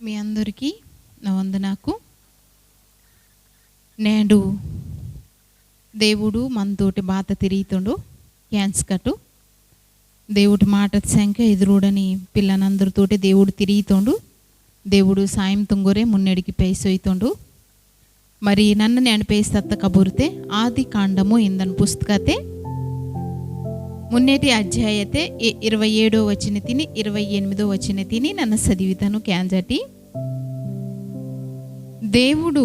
మీ అందరికీ నా వందనాకు. నేడు దేవుడు మనతోటి బాత తిరుగుతుండు క్యాన్స్కటు దేవుడి మాట సంఖ్య ఎదురుడని పిల్లనందరితోటి దేవుడు తిరుగుతుండు. దేవుడు సాయం తుంగురే మున్నెడికి ಪೈಸೊಯ್ತುಂಡು. మరి నన్ను నేను ಪೈಸತ್ತ ಕಬುರ್ತೆ ಆದಿ ಕಾಂಡಮು ಇಂದನ್ ಪುಸ್ತಕತೆ ಮುನ್ನೇಟಿ ಅಧ್ಯಾಯತೆ 27వ వచన తిని 28వ వచన తిని నన్ను చదివితాను క్యాంజటి. దేవుడు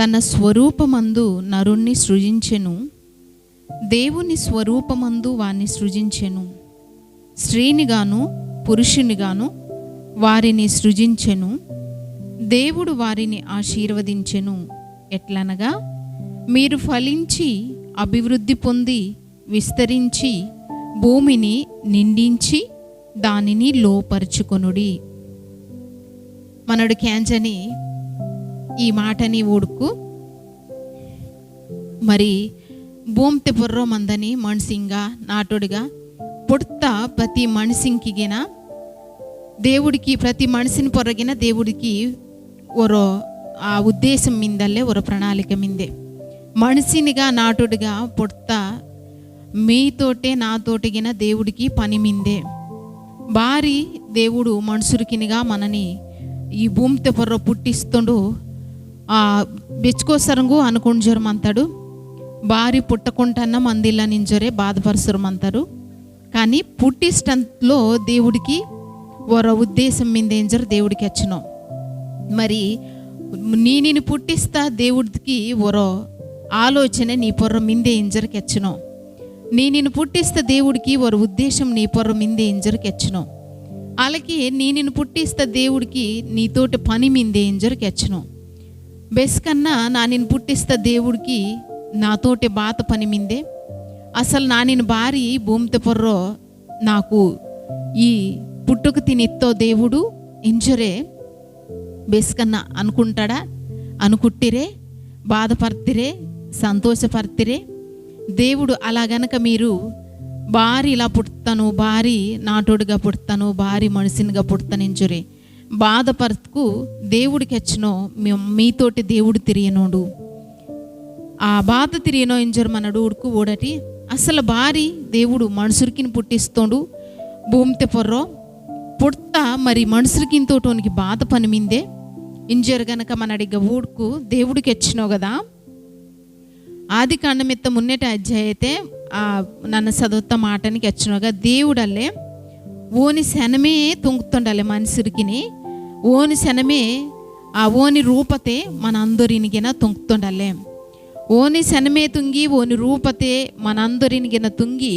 తన స్వరూపమందు నరుణ్ణి సృజించెను, దేవుని స్వరూపమందు వారిని సృజించెను, స్త్రీనిగాను పురుషునిగాను వారిని సృజించెను. దేవుడు వారిని ఆశీర్వదించెను. ఎట్లనగా, మీరు ఫలించి అభివృద్ధి పొంది విస్తరించి భూమిని నిండించి దానిని లోపరుచుకొనుడి. మనడు క్యాంజని ఈ మాటని ఓడుకు మరి భూమితే పొర్రో మందని మనిషింగా నాటుడుగా పుడత ప్రతి మనిషింకిగిన దేవుడికి ప్రతి మనిషిని పొరగిన దేవుడికి ఒరో ఆ ఉద్దేశం మిందల్లే ఒరో ప్రణాళిక మిందే మనిషినిగా నాటుడుగా పుడత మీతోటే నాతోటిగిన దేవుడికి పని మిందే భారీ దేవుడు మనుషురికినిగా మనని ఈ భూమితే పొర్ర పుట్టిస్తుండు. బెచ్చుకోసరంగు అనుకుంజరమంతాడు, భారీ పుట్టకుంటన్న మందిలా నింజరే బాధపరసరమంటారు. కానీ పుట్టిస్టంలో దేవుడికి ఒర ఉద్దేశం మిందేంజరు దేవుడికి వచ్చినాం. మరి నేను పుట్టిస్తా దేవుడికి ఒరో ఆలోచన నీ పొర్ర మిందే ఇంజరికి వచ్చినాం. నేను పుట్టిస్తా దేవుడికి ఒర ఉద్దేశం నీ పొర్ర మిందే ఇంజరికి వచ్చినాం. అలాగే నేను పుట్టిస్తా దేవుడికి నీతోటి పని మిందే ఇంజరికి వచ్చినాం. బెస్ కన్నా నేను పుట్టిస్తా దేవుడికి నాతోటి బాత పని మిందే. అసలు నేను భారీ భూమితే పొర్రో నాకు ఈ పుట్టుకు తినిత్తో దేవుడు ఇంజరే బెస్కన్నా అనుకుంటాడా? అనుకుట్టిరే, బాధపర్తిరే, సంతోషపర్తిరే. దేవుడు అలా గనక మీరు భారీ ఇలా పుడతాను, భారీ నాటోడుగా పుడతాను, భారీ మనిషినిగా పుడతాను ఇంజరే బాధపర్తకు దేవుడికి వచ్చినో మీతోటి దేవుడు తిరిగినోడు. ఆ బాధ తిరిగినో ఇంజరు మనడు ఉడుకు ఓడటి. అసలు భారీ దేవుడు మనుషురికి పుట్టిస్తోడు భూమితే పొర్రో పుడతా మరి మనుషులకింతోటోనికి బాధ పని మిందే ఇంజరు గనక మనడిగ ఊడుకు దేవుడికి వచ్చినావు కదా. ఆది కాండమిత్త మున్నటి అధ్యాయతే నన్ను చదువుతా మాటనికి వచ్చినావుగా. దేవుడల్లే ఓని శనమే తుంగుతుండాలి మనుషురికిని, ఓని శనమే ఆ ఓని రూపతే మన అందరినిగిన తుంగుతుండాలి. ఓని శనమే తుంగి ఓని రూపతే మన అందరినిగిన తుంగి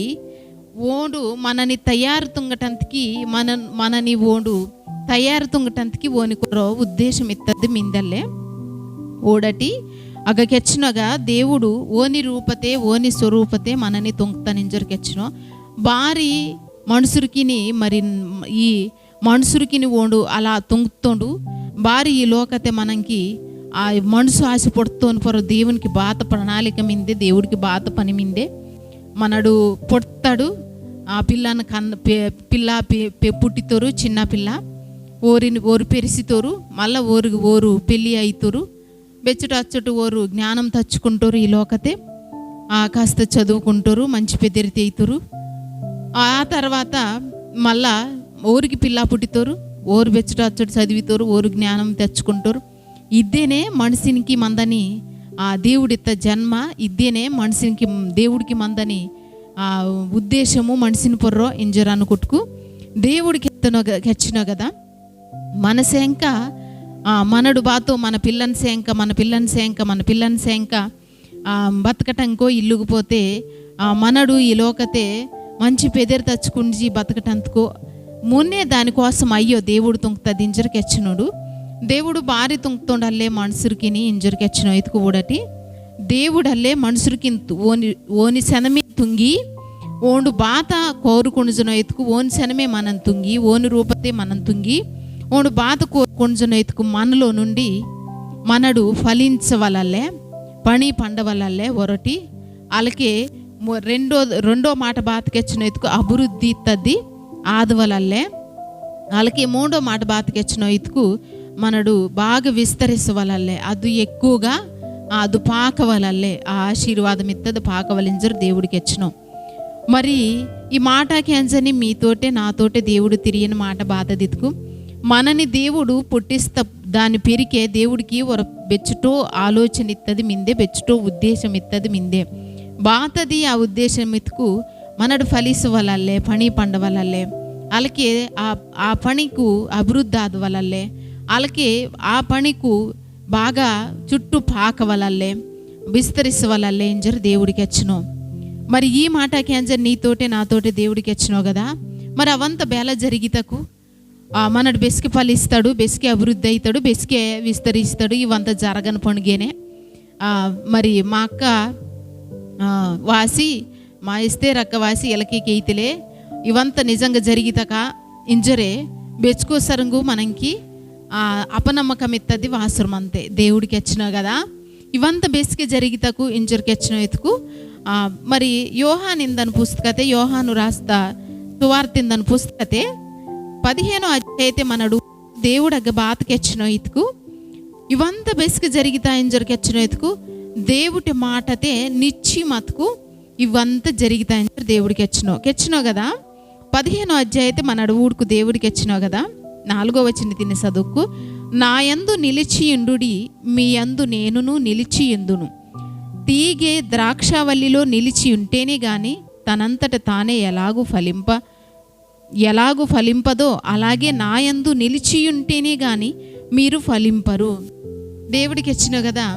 ఓడు మనని తయారు తుంగటంతకి మనని ఓడు తయారు తుంగటంతకి ఓని కొరో ఉద్దేశం ఇత్తది మిందల్లే ఓడటి అగకెచ్చినగా దేవుడు ఓని రూపతే ఓని స్వరూపతే మనని తుంగతనింజరికెచ్చినో భారీ మనుషురికిని మరి ఈ మనుషురికిని ఓడు అలా తుంగుతోండు. భారీ ఈ లోకతే మనకి ఆ మనసు ఆశ పొడుతోని పొర దేవునికి బాత ప్రణాళిక మిందే, దేవుడికి బాత పని మిందే మనడు పొడతాడు. ఆ పిల్లను పిల్ల పుట్టితోరు, చిన్న పిల్ల ఓరు పెరిసితోరు, మళ్ళీ ఓరు పెళ్ళి అవుతారు, బెచ్చట అచ్చట ఓరు జ్ఞానం తెచ్చుకుంటారు. ఈ లోకతే కాస్త చదువుకుంటారు, మంచి పెద్దరితి అవుతారు. ఆ తర్వాత మళ్ళా ఊరికి పిల్ల పుట్టితోరు, ఓరు బెచ్చట అచ్చట చదివితోరు, ఓరు జ్ఞానం తెచ్చుకుంటారు. ఇదేనే మనిషినికి మందని ఆ దేవుడిత్త జన్మ, ఇదేనే మనిషినికి దేవుడికి మందని ఆ ఉద్దేశము మనిషిని పొర్రో ఇంజర్ అనుకుట్టుకు దేవుడికి హెచ్చినో కదా. మన శంక మనడు బాతో మన పిల్లని శంక బతకటంకో ఇల్లుకుపోతే మనడు ఈ లోకతే మంచి పెదరు తెచ్చుకుంచి బతకటందుకో మున్నే దానికోసం అయ్యో దేవుడు తుంగుతుంది ఇంజరికి హెచ్చినోడు. దేవుడు భారీ తుంగుతుండల్లే మనుషురికిని ఇంజరికి హెచ్చినో ఎతుకు ఊడటి. దేవుడల్లే మనుషురికి ఓని శనమే తుంగి ఓండు బాత కోరుకొంజున ఎతుకు ఓని శనమే మనం తుంగి ఓని రూపతే మనం తుంగి ఓండు బాత కోరుకొంజున ఎతుకు మనలో నుండి మనడు ఫలించవలల్లే పని పండవలల్లే ఒరటి. అలాగే రెండో మాట బాతకెచ్చిన ఎతుకు అభివృద్ధి తద్ది ఆదవలల్లే వాళ్ళకి మూడో మాట బాతకెచ్చిన ఇతుకు మనడు బాగా విస్తరిಸವಲಲ್ಲೇ ಅದು ఎక్కువగా ಅದು పాకవలల్లే ఆ ఆశీర్వాదం ఇత్తది పాకవలింజరు దేవుడికి ఎచ్చినాం. మరి ఈ మాటకి అంజని మీతోటే నాతోటే దేవుడు తిరిగిన మాట బాధదితుకు మనని దేవుడు పుట్టిస్త దాని పెరికే దేవుడికి ఒక బెచ్చుటో ఆలోచన ఇత్తది మిందే, బెచ్చుటో ఉద్దేశం ఇత్తది మిందే బాతది. ఆ ఉద్దేశం ఇతుకు మనడు ఫలిಸವಲಲ್ಲೇ పని పండవలల్లే అలాగే ఆ పనికు అభివృద్ధి ఆదవలల్లే అలాగే ఆ పనికు బాగా చుట్టూ పాకవలల్లే విస్తరిసవలల్లే ఇంజరు దేవుడికి వచ్చినావు. మరి ఈ మాటకి అంజర్ నీతోటే నాతోటే దేవుడికి వచ్చినావు కదా. మరి అవంత బేల జరిగితకు మనడు బెసికి ఫలిస్తాడు, బెసికి అభివృద్ధి అవుతాడు, బెసికే విస్తరిస్తాడు. ఇవంతా జరగని పండుగనే. మరి మా అక్క వాసి మా ఇస్తే రక్క వాసి ఎలకి కేయితలే ఇవంతా నిజంగా జరిగితక ఇంజరే బెచ్చుకోసరంగు మనకి అపనమ్మకం ఇత్తది వాసరం అంతే. దేవుడికి వచ్చినావు కదా ఇవంతా బెసికి జరిగితకు ఇంజర్కి వచ్చిన ఎతుకు. మరి యోహానిందని పుస్తకతే యోహాను రాస్తా సువార్తిందని పుస్తకతే 15వ అధ్యాయతే మనడు దేవుడగ్గ బాతకి వచ్చిన ఇతుకు ఇవంతా బెసికి జరిగితా ఇంజర్కి వచ్చిన ఎతుకు దేవుడి మాటతే నిచ్చి మతుకు ఇవంతా జరిగితా ఇంజర్ దేవుడికి వచ్చినావు కదా. 15వ అధ్యాయతే మనడు ఊడుకు దేవుడికి వచ్చినావు కదా. 4వ వచనం తిని చదువుకు నా యందు నిలిచియుండుడి మీ యందు నేనును నిలిచియుందును. తీగే ద్రాక్షావల్లిలో నిలిచి ఉంటేనే గాని తనంతట తానే ఎలాగూ ఫలింపదో అలాగే నా యందు నిలిచి ఉంటేనే గాని మీరు ఫలింపరు. దేవుడికి వచ్చినావు కదా.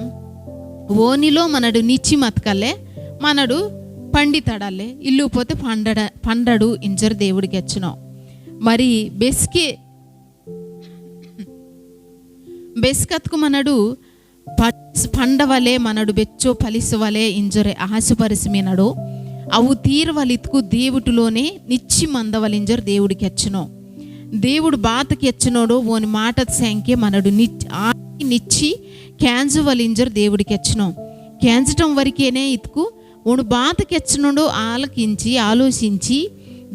ఓనిలో మనడు నిచ్చి మతకల్లే మనడు పండితడల్లే ఇల్లు పోతే పండడు ఇంజరు దేవుడికి వచ్చినావు. మరి బెస్కత్కు మనడు పండవలే మనడు బెచ్చో ఫలిసవలే ఇంజరే ఆశపరిసి మీనడు అవు తీరవలిత్కు దేవుటిలోనే నిచ్చి మందవలింజరు దేవుడికి వచ్చినో. దేవుడు బాతకి వచ్చినోడు ఓని మాట సంఖ్య మనడు నిచ్చి క్యాన్జువలింజరు దేవుడికి వచ్చినో. క్యాన్చటం వరకేనే ఇతుకు ఓను బాతకి వచ్చినోడు ఆలకించి ఆలోచించి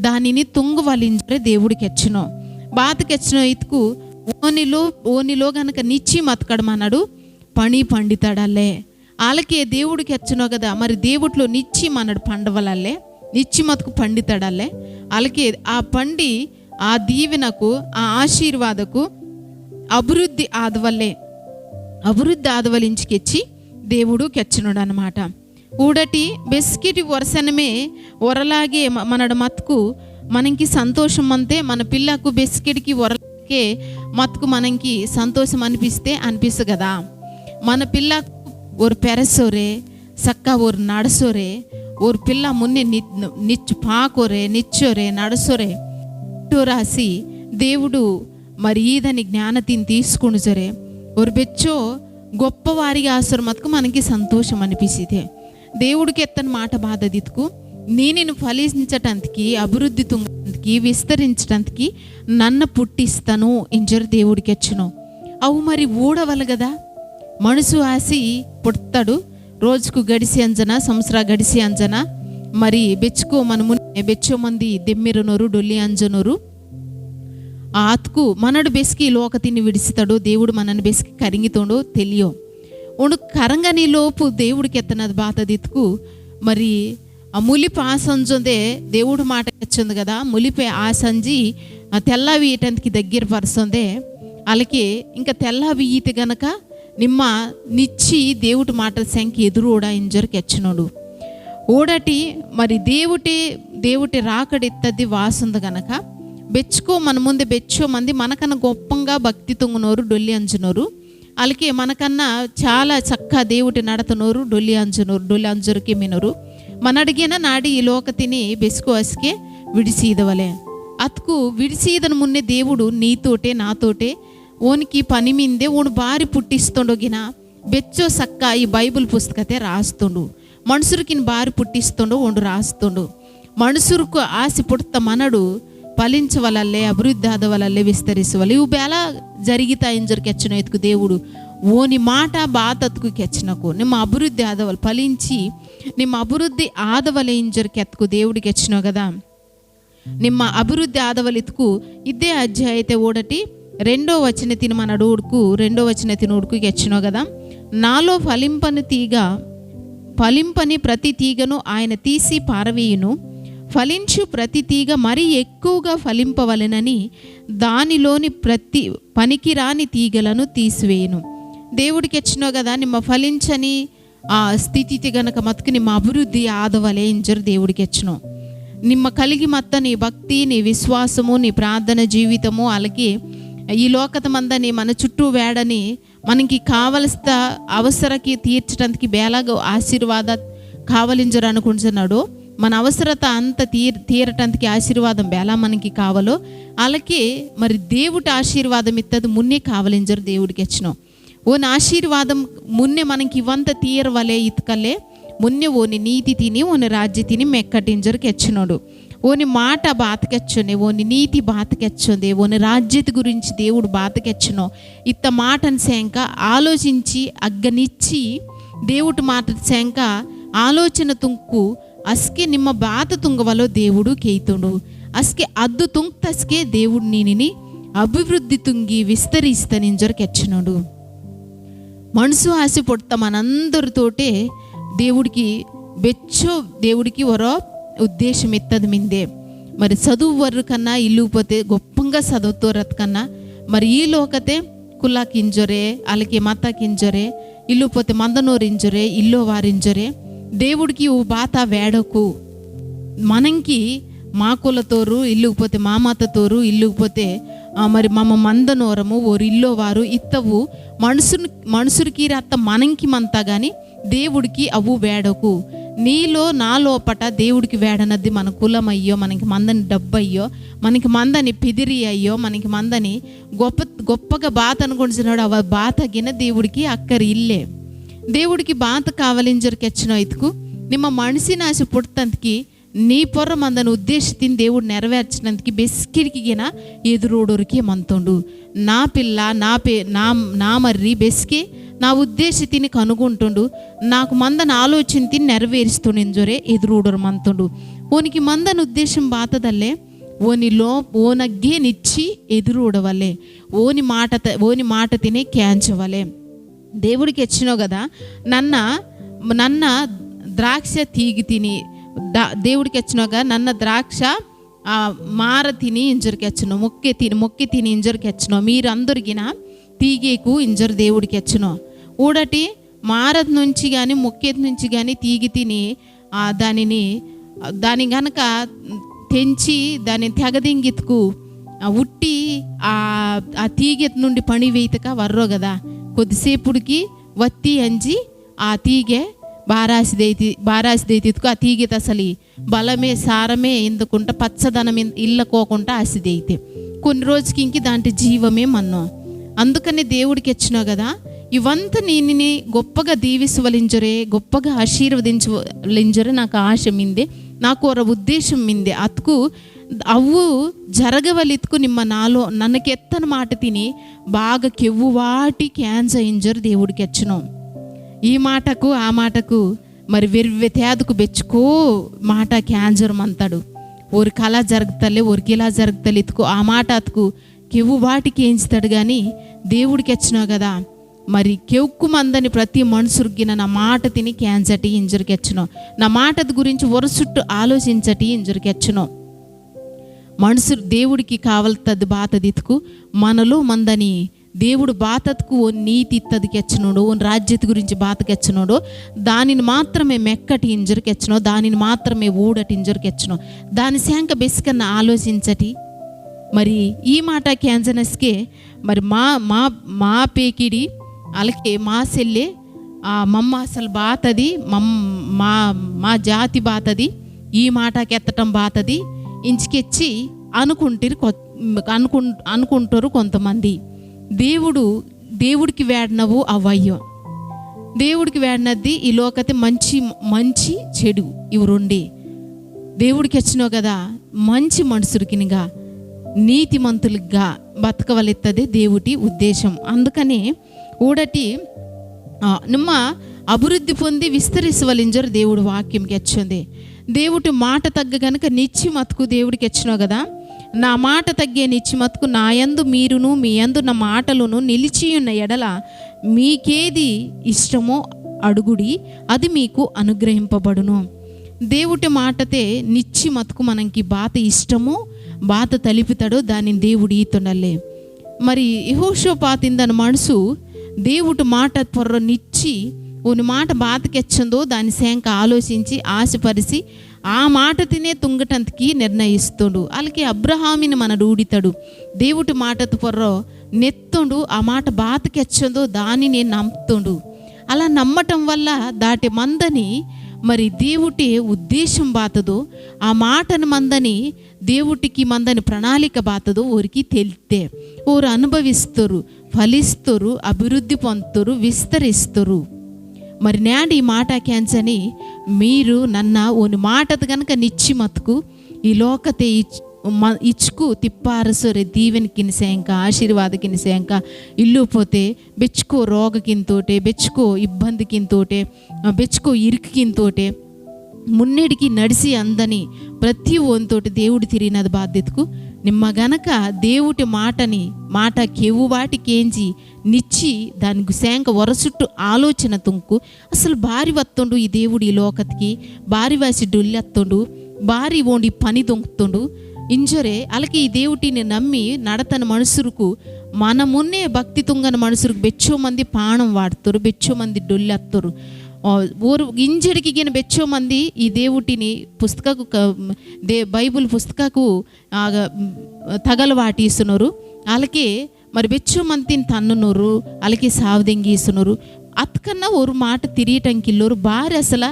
దానిని తుంగవలింజరే దేవుడికి వచ్చినో. బాతకి వచ్చిన ఇతుకు ఓనిలో గనక నిచ్చి మతకడమన్నాడు పని పండితాడల్లే వాళ్ళకే దేవుడికి వచ్చినావు కదా. మరి దేవుడిలో నిచ్చి మనడు పండవలల్లే నిచ్చి మతకు పండితాడల్లే వాళ్ళకి ఆ పండి ఆ దీవెనకు ఆ ఆశీర్వాదకు అభివృద్ధి ఆదవలించుకెచ్చి దేవుడు కెచ్చినాడు అనమాట. ఊడటి బెస్కిటి వరసనమే ఒరలాగే మనడు మతుకు మనకి సంతోషం అంతే. మన పిల్లకు బెస్కిటికి ఒరలాగే మతుకు మనకి సంతోషం అనిపిస్తుంది కదా. మన పిల్లకు ஒரு பெரசோரே சக்கா ஒரு நடசோரே ஒரு పిల్ల మున్ని నిచ్చు పాకోరే నిచ్చోరే నడసోరే రాసి దేవుడు మరి ఈదని జ్ఞానతిని తీసుకుని సరే ఒక బెచ్చో గొప్పవారిగా ఆసరు మతుకు మనకి సంతోషం అనిపిస్తే దేవుడికి ఎత్తని మాట బాధ దితుకు నేను ఫలించటానికి అభివృద్ధి తుంగటానికి విస్తరించడానికి నన్ను పుట్టిస్తాను ఇంజరు దేవుడికి వచ్చును. అవు మరి ఊడవల కదా మనసు ఆసి పుడతాడు. రోజుకు గడిసి అంజన సంవత్సర గడిసి అంజన మరి బెచ్చుకో మనము బెచ్చో మంది దెమ్మిరనోరు డొల్లి అంజనోరు ఆత్కు మనడు బెసికి లోకతిని విడిస్తాడు. దేవుడు మనని బెసికి కరింగితోండో తెలియో ఉను కరంగని లోపు దేవుడికి ఎత్తనది బాత దిత్తుకు మరి ఆ ములిపి ఆ సంజుందే దేవుడు మాట వచ్చింది కదా. ములిపే ఆ సంజి తెల్లవి ఈటందుకి దగ్గర పరుస్తుందే వాళ్ళకి ఇంకా తెల్లవి ఈత గనక నిమ్మ నిచ్చి దేవుడి మాట సంఖ్య ఎదురు ఓడా ఇంజర్కి వచ్చినోడు ఓడటి మరి దేవుటి రాకడెత్తది వాసుంది గనక బెచ్చుకో మన ముందే బెచ్చో మంది మనకన్నా గొప్పంగా భక్తి తొంగునోరు డొల్లి అంజునోరు వాళ్ళకి మనకన్నా చాలా చక్కగా దేవుటి నడతనోరు డొల్లి అంజురికి మినోరు మన అడిగిన నాడి ఈ లోకతిని బెసుకోవస్కే విడిసీదవలే అతుకు విడిసీదను మున్నే దేవుడు నీతోటే నాతోటే ఓనికి పని మీందే ఓను బారి పుట్టిస్తుండోగిన బెచ్చో సక్క ఈ బైబిల్ పుస్తకతే రాస్తుండు మనుషురికి బారి పుట్టిస్తుండు ఓండు రాస్తుండు మనుషురుకు ఆశ పుడత మనడు ఫలించవలల్లే అభివృద్ధి ఆదవలల్లే విస్తరిసవలే ఇవి బేలా జరిగితా ఇంజరికి వచ్చిన ఎత్తుకు దేవుడు ఓని మాట బాతత్కు కెచ్చినకు నిమ్మ అభివృద్ధి ఆదవలు ఫలించి నిమ్మ అభివృద్ధి ఆదవలే ఇంజరికి ఎత్తుకు దేవుడికి వచ్చినావు కదా. ನಿಮ್ಮ ಅಭಿವೃದ್ಧಿ ಆದವಲಿತ್ಕು ಇದ್ದೇ ಅಧ್ಯಾಯತೆ ಓಡಟಿ 2వ వచనతిని మన అడుగుడుకు 2వ వచనతిని ఉడుకుకి వచ్చినో కదా, నాలో ఫలింపని ప్రతి తీగను ఆయన తీసి పారవేయును, ఫలించు ప్రతి తీగ మరీ ఎక్కువగా ఫలింపవలెనని దానిలోని ప్రతి పనికిరాని తీగలను తీసివేయును. దేవుడికి వచ్చినో కదా, ನಿಮ್ಮ ಫಲಿಂಚನಿ ಆ ಸ್ಥಿತಿ ಗನಕ ಮತ್ಕು ನಿಮ್ಮ ಅಭಿವೃದ್ಧಿ ಆದವಲೇ ಇಂಜರು దేవుడికి ಹೆಚ್ಚಿನೋ. ನಿಮ್ಮ కలిగి మత్త నీ భక్తి, నీ విశ్వాసము, నీ ప్రార్థన జీవితము, అలాగే ఈ లోకతమందని మన చుట్టూ వేడని మనకి కావలసిన అవసరకి తీర్చడానికి బేలాగా ఆశీర్వాద కావలింజరు అనుకుంటున్నాడు. మన అవసరత అంత తీరటానికి ఆశీర్వాదం బేలా మనకి కావాలో, అలాగే మరి దేవుడి ఆశీర్వాదం ఇత్తది మున్నే కావలింజరు దేవుడికి వచ్చినో. ఓని ఆశీర్వాదం మున్నే మనకి ఇవంత తీరవలే ఇతకలే మున్నే ఓని నీతి తిని ఓని రాజ్య తిని మెక్కటింజరికి వచ్చినోడు. ఓని మాట బాతకెచ్చనే, ఓని నీతి బాతకెచ్చంది, ఓని రాజ్యత గురించి దేవుడు బాతకెచ్చనో. ఇత్త మాటను శంక ఆలోచించి అగ్గనిచ్చి దేవుడి మాట శంక ఆలోచన తుంకు అస్కే నిమ్మ బాత తుంగవలో దేవుడు కేతుడు. అస్కే అద్దు తుంక్తస్కే దేవుడు నీనిని అభివృద్ధి తుంగి విస్తరిస్తనింజరికి వచ్చినోడు. మనసు ఆశ పొడత మనందరితోటే దేవుడికి బెచ్చో దేవుడికి వరో ఉద్దేశం ఎత్తది మిందే. మరి చదువు వర్రు కన్నా ఇల్లుపోతే గొప్పంగా చదువుతోరత్ కన్నా మరి ఈ లోకతే కులాకింజరే, అలాగే మతాకింజరే, ఇల్లుపోతే మందనోరింజరే, ఇల్లో వారింజరే. దేవుడికి ఓ బాత వేడకు మనంకి మా కులతోరు ఇల్లుకపోతే మా మాతతోరు ఇల్లుకపోతే మరి మమ్మ మందనోరము ఓరు ఇల్లో వారు ఇత్తవు మనుషురికి అత్త మనంకి మంతా కానీ దేవుడికి అవు వేడకు. నీలో నా లోపట దేవుడికి వేడనద్ది మన కులం అయ్యో, మనకి మందని డబ్బు అయ్యో, మనకి మందని పిదిరి అయ్యో, మనకి మందని గొప్పగా బాత అనుకుంటున్నాడు. అవ బాత గిన దేవుడికి అక్కరి ఇల్లే. దేవుడికి బాత కావలింజరికి వచ్చిన ఇతుకు ನಿಮ್ಮ ಮನಸ್ಸಿನಾಶ ಪುಟ್ಟಂತಕಿ ನೀ ಪೊರ ಮಂದನ ಉದ್ದೇಶ ತಿಂದು దేవుడు నెరవేర్చినందుకు బెస్కిరికిగిన ఎదురోడోరికి మంతోండు. నా పిల్ల నా మర్రి బెస్కి నా ఉద్దేశ తిని కనుగొంటుండు, నాకు మందన ఆలోచన తిని నెరవేరుస్తుండెంజోరే ఎదురోడరు మంతుండు. ఓనికి మందన ఉద్దేశం బాతదల్లే ఓనిలో ఓనగ్గే నిచ్చి ఎదురోడవలే, ఓని మాట తినే క్యాంచవలే. దేవుడికి వచ్చినావు కదా, నన్న ద్రాక్ష తీగి తిని దేవుడికి వచ్చినాక నన్న ద్రాక్ష మార తిని ఇంజరికి వచ్చినావు, మొక్కి తిని ఇంజరికి వచ్చినావు. మీరు అందరికిన తీగేకు ఇంజరు దేవుడికి వచ్చినావు. ఊడటి మారది నుంచి కానీ మొక్కేది నుంచి కానీ తీగి తిని దాని గనక తెంచి దాన్ని తెగదింగితుకు ఉట్టి ఆ తీగెత్ నుండి పని వేయతక వర్రో కదా, కొద్దిసేపుడికి వత్తి అంజి ఆ తీగె బారాసిదైతికు ఆ తీగెత అసలు బలమే సారమే ఎందుకుంటా పచ్చదనం ఇళ్ళకోకుండా ఆసిదైతే కొన్ని రోజుకి ఇంక దాంట్లో జీవమే మన్నో. అందుకని దేవుడికి వచ్చినావు కదా, ఇవంతా నేను గొప్పగా దీవించవలింజరే, గొప్పగా ఆశీర్వదించవలింజరే. నాకు ఆశ మిందే, నాకు ఒక ఉద్దేశం మిందే అతుకు అవ్వు జరగవలితుకు నిమ్మ నాలో నన్నకెత్తన మాట తిని బాగా కెవ్వు వాటి క్యాన్సర్ ఇంజరు దేవుడికి వచ్చినాం. ఈ మాటకు ఆ మాటకు మరి వెర్వెతేదకు బెచ్చుకో మాట క్యాన్సర్ మంతాడు. ఊరికి అలా జరుగుతలే, ఊరికి ఇలా జరుగుతలే ఇతుకు ఆ మాట అతుకు కెవ్వు వాటికి ఏంచుతాడు. కానీ దేవుడికి వచ్చినావు కదా, మరి కెవ్కు మందని ప్రతి మనుషురిగిన నా మాట తిని క్యాన్సటి ఇంజరికి వచ్చినావు. నా మాట గురించి వరుసుట్టు ఆలోచించటి ఇంజరికి వచ్చినావు. మనుషులు దేవుడికి కావలతది బాతదితుకు మనలో మందని దేవుడు బాతకు ఓ నీతి ఇత్తదికి వచ్చినోడు, ఓ రాజ్యత గురించి బాతకి వచ్చినోడు, దానిని మాత్రమే మెక్కటి ఇంజరికి వచ్చినో, దానిని మాత్రమే ఊడటి ఇంజరికి వచ్చినో, దాని శాంక బెస్కన్న ఆలోచించటి. మరి ఈ మాట క్యాన్సనస్కే మరి మా పేకిడి అలాగే మా సెల్లే మమ్మ అసలు బాతది, మా జాతి బాతది, ఈ మాటకి ఎత్తటం బాతది ఇంచుకెచ్చి అనుకుంటారు కొంతమంది. దేవుడికి వేడినవు అవయ్యో, దేవుడికి వేడినది ఈ లోకతే మంచి చెడు ఇవి రెండే. దేవుడికి వచ్చినావు కదా, మంచి మనుషులకినిగా నీతిమంతులుగా బతకవలెత్తదే దేవుడి ఉద్దేశం. అందుకనే ఊడటి ನಿಮ್ಮ అభివృద్ధి పొంది విస్తరిసవలింజరు దేవుడు వాక్యంకి వచ్చింది. దేవుడి మాట తగ్గ గనుక నిచ్చి మతుకు దేవుడికి ఇచ్చినావు కదా, నా మాట తగ్గే నిచ్చి మతుకు నా యందు మీరును మీ యందు నా మాటలను నిలిచి ఉన్న ఎడల మీకేది ఇష్టమో అడుగుడి, అది మీకు అనుగ్రహింపబడును. దేవుడి మాటతే నిచ్చి మతుకు మనకి బాత ఇష్టమో బాత తలిపితాడో దానిని దేవుడు ఈతుండలే. మరి యెహోషాపాతిందన మనసు దేవుడి మాట పొర్ర నిచ్చి ఓని మాట బాతకెచ్చందో దాని శంక ఆలోచించి ఆశపరిచి ఆ మాట తినే తుంగటంతకి నిర్ణయిస్తుండు. అలాగే అబ్రహామిని మన రూడితాడు, దేవుడి మాట పొర్ర నెత్తుండు, ఆ మాట బాతకెచ్చందో దానిని నమ్ముతుండు. అలా నమ్మటం వల్ల దాటి మందని మరి దేవుటి ఉద్దేశం బాతదో, ఆ మాటను మందని దేవుటికి మందని ప్రణాళిక బాతదో ఊరికి తెలితే ఊరు అనుభవిస్తారు, ఫలిస్తారు, అభివృద్ధి పొందుతారు, విస్తరిస్తారు. మరి నేను ఈ మాట క్యాన్సని మీరు నన్న ఓని మాటది కనుక నిచ్చి మతుకు ఈ లోకతే ఇచ్చుకు తిప్పారసొరే దీవెనకిని సేంక ఆశీర్వాదకిని సేంక ఇల్లు పోతే బెచ్చుకో రోగకింతోటే, బెచ్చుకో ఇబ్బందికింతోటే, బెచ్చుకో ఇరుకింతోటే మున్నెడికి నడిసి అందని ప్రతి ఓంతోటి దేవుడు తిరిగినది బాధ్యతకు నిమ్మ గనక దేవుటి మాట కెవ్వు వాటికేంచి నిచ్చి దానికి శాంక వరసుట్టు ఆలోచన తుంకు అసలు భారీ వత్తుండు ఈ దేవుడు ఈ లోకతికి, భారీ వాసి డొల్లెత్తుండు, భారీ ఓండి పని దొంకుతుండు ఇంజరే. అలాగే ఈ దేవుటిని నమ్మి నడతన మనుషులకు మన మున్నే భక్తి తుంగన మనుషులకు బెచ్చో మంది పానం వాడుతారు, బెచ్చో మంది డొల్లెత్తారు. ఊరు ఇంజడికి గిన బెచ్చో మంది ఈ దేవుటిని పుస్తకకు బైబుల్ పుస్తకకు తగలవాటిస్తున్నారు. అలాగే మరి బెచ్చో మందిని తన్నునోరు, అలాగే సావదెంగిస్తున్నారు. అతకన్నా ఒక మాట తిరియటంకిల్లోరు భారీ అసలు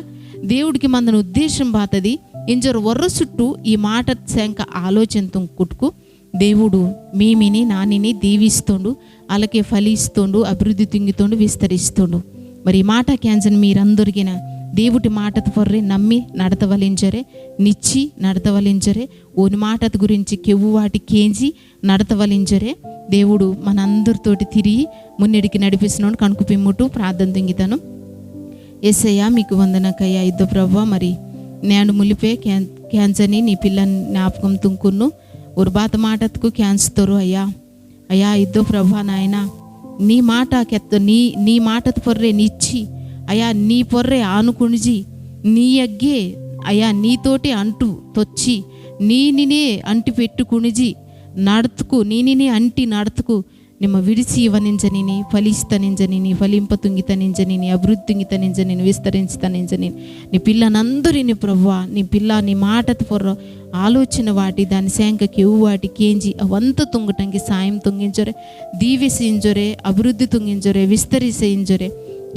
దేవుడికి మందన ఉద్దేశం బాతది ఇంజరు వర్ర చుట్టూ ఈ మాట శంక ఆలోచనతో కుట్టుకు దేవుడు మీమిని నానిని దీవిస్తుండు, అలాగే ఫలిస్తుండు, అభివృద్ధి తుంగితుండు, విస్తరిస్తుండు. మరి ఈ మాట క్యాన్సన్ మీరందరికిన దేవుడి మాట పొర్రే నమ్మి నడతవలించరే, నిచ్చి నడతవలించరే, ఓని మాట గురించి కెవ్వు వాటి కేంచి నడతవలించరే. దేవుడు మనందరితోటి తిరిగి మున్నెడికి నడిపిస్తున్నాడు. కణుకు పిమ్ముటు ప్రార్థన తుంగితాను. యేసయ్యా మీకు వందనకయ్యా ఇద్దో ప్రవ్వ, మరి నేను ములిపే క్యాన్సర్ని నీ పిల్లని జ్ఞాపకం తుంకును ఉర్బాత మాటకు క్యాన్స్తరు అయ్యా. అయ్యా ఇద్దో ప్రభా నాయన నీ మాట నీ మాటత పొర్రే నిచ్చి అయ్యా నీ పొర్రే ఆనుకునిజి నీ అగ్గే అయ్యా నీతోటి అంటు తొచ్చి నీనినే అంటి పెట్టుకునిజి నడతుకు నీనినే అంటి నడతుకు నిమ్మ విడిచి ఇవ్వనించని ఫలిస్తనించని ఫలింపతుంగితనించని అభివృద్ధి తుంగితనించని విస్తరించతనించని నీ పిల్లనందరిని ప్రవ్వా నీ పిల్ల నీ మాట పొర్ర ఆలోచన వాటి దాని శాంకకి ఇవ్వు వాటి కేంజి అవంత తుంగటంకి సాయం తుంగించరే, దీవిసించరే, అభివృద్ధి తుంగించరే, విస్తరిసించరే.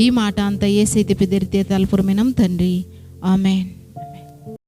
ఈ మాట అంతా ఏసైతే పెద్దరితే తలపురమినం తండ్రి. ఆమెన్.